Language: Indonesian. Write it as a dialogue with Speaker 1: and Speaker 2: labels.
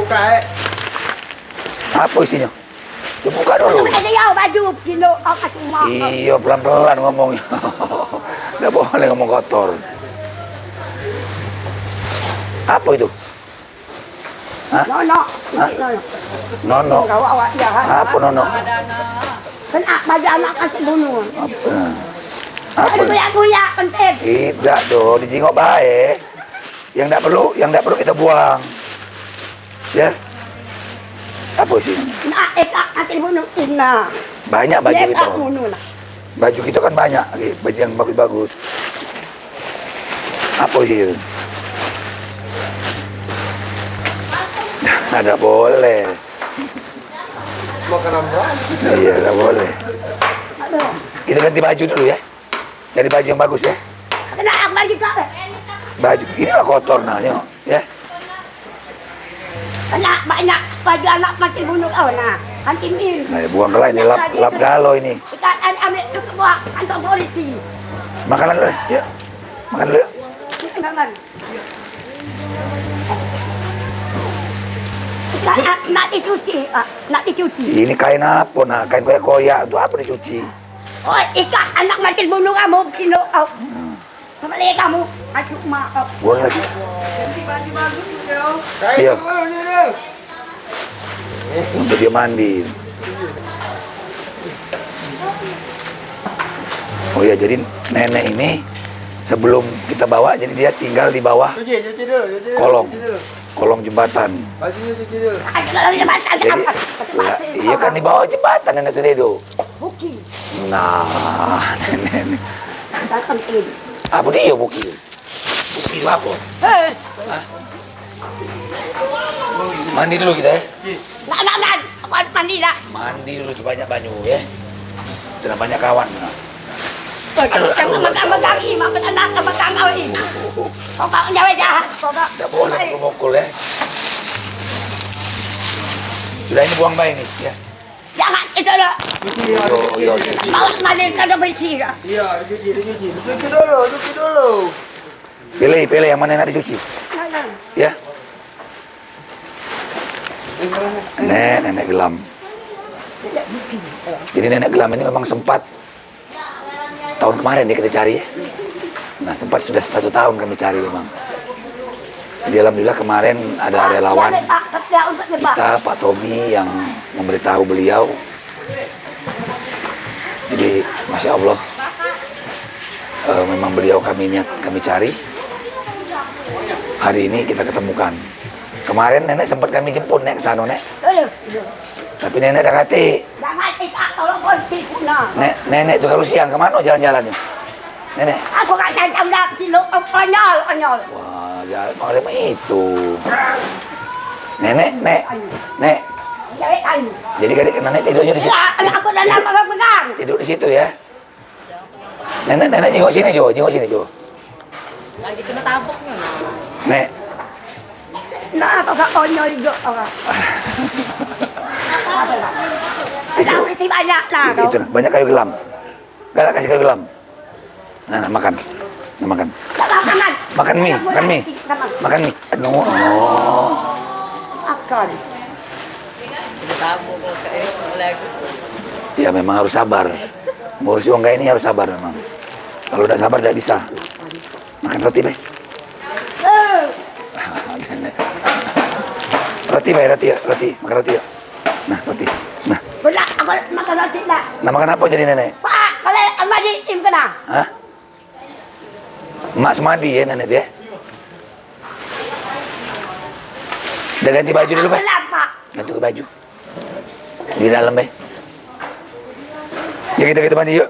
Speaker 1: buka
Speaker 2: Apa isinya? Coba buka dulu.
Speaker 3: Ada yang baju kilo apa cuma.
Speaker 2: Iya, pelan-pelan ngomongnya. Nggak boleh ngomong kotor. Apa itu? Hah?
Speaker 3: Nono.
Speaker 2: Nono. Apa nono?
Speaker 3: Kena baju anak kasih bunuh.
Speaker 2: Apa?
Speaker 3: Ada kuyak-kuyak penting.
Speaker 2: Tidak dong, dijengok baik. Yang tidak perlu kita buang. Ya. Apa sih?
Speaker 3: Nak kasih bunuh ina.
Speaker 2: Banyak baju kita.
Speaker 3: Bunuh lah.
Speaker 2: Baju kita kan banyak, baju yang bagus-bagus. Apa sih itu? Ada boleh.
Speaker 1: makanan berat.
Speaker 2: Iya, nggak boleh. Kita ganti baju dulu ya. Cari baju yang bagus ya.
Speaker 3: Kena baju kau.
Speaker 2: Baju ini lah kotor nah, ya.
Speaker 3: Kena banyak baju anak mati bunuh kau nah. Kantin
Speaker 2: Nah, buang ke lain, ini lap galau ini.
Speaker 3: Ikan ambil itu ke bawah kantor polisi.
Speaker 2: Makanan dulu ya. Makan dulu ya.
Speaker 3: Makan. Nak dicuci, nak dicuci.
Speaker 2: Ini kain apa? Nah, kain koyak-koyak. Itu apa dicuci?
Speaker 3: Oh, ikan anak mati bunuh kamu kilo kau. Kembali kamu, masuk mak kau.
Speaker 2: Buang lagi.
Speaker 3: Ganti baju bagus juga.
Speaker 2: Iya. Untuk dia mandi. Oh ya, jadi nenek ini sebelum kita bawa, jadi dia tinggal di bawah kolong jembatan.
Speaker 1: Bajunya cuci dulu.
Speaker 2: Jadi, iya kan di bawah jembatan nenek itu.
Speaker 3: Buki.
Speaker 2: Nah, nenek.
Speaker 3: Datang ini.
Speaker 2: Apa dia bukti? Bukti itu apa? Hah? Mandi dulu kita ya.
Speaker 3: Nak. Aku mandi nak.
Speaker 2: Mandi dulu itu banyak banyu ya. Dengan banyak kawan.
Speaker 3: Jangan makan ini, makan anak, makan kau ini. Kau nyawa jahat.
Speaker 2: Tidak boleh mukul ya. Sudah ini buang bayi nih ya.
Speaker 3: Jangan itu dah.
Speaker 2: Iya.
Speaker 3: Bawa mandi kada bersih dah.
Speaker 1: Iya, dicuci. Cuci dulu.
Speaker 2: Pilih yang mana yang nak dicuci. Ya. Nenek gelam. Jadi nenek gelam ini memang sempat tahun kemarin dia kita cari. Nah, sempat sudah 1 tahun kami cari memang. Jadi alhamdulillah kemarin ada relawan kita, Pak Tommy, yang memberitahu beliau. Jadi Masya Allah, memang beliau kami cari. Hari ini kita ketemukan. Kemarin nenek sempat kami jemput nek ke sana nek. Tapi nenek dah kata. Nenek tu kalau siang kemana jalan-jalannya? Nenek.
Speaker 3: Aku kat cancam dah silo konyol.
Speaker 2: Wah, jalan malam itu. Nenek. Jadi nenek tidurnya di situ.
Speaker 3: Ya, aku dah lama pegang.
Speaker 2: Tidur di situ ya. Nenek jenguk sini Jo.
Speaker 4: Lagi kena tabok nih.
Speaker 2: Nek.
Speaker 3: Nah, aku kat konyol juga orang. Ada polisi banyak lah kau.
Speaker 2: Itu banyak kayu gelam. Galak kasih kayu gelam. Nah, makan. Makan mie. Makan mie. No.
Speaker 3: Akan.
Speaker 4: Sudah tabok kalau kayak lagi.
Speaker 2: Ya memang harus sabar. Ngurus uang kayak ini harus sabar memang. Kalau tidak sabar tidak bisa. Makan roti deh. Roti. Makan roti ya. Nah, roti. Nah.
Speaker 3: Benak aku makan roti dah.
Speaker 2: Nah, makan apa jadi nenek?
Speaker 3: Pak, kalau amadi im kena.
Speaker 2: Hah? Mak semadi ya nenek ya? Udah ganti baju dulu, Pak?
Speaker 3: Pak.
Speaker 2: Ganti baju. Di dalam, Pak. Ya kita mandi yuk.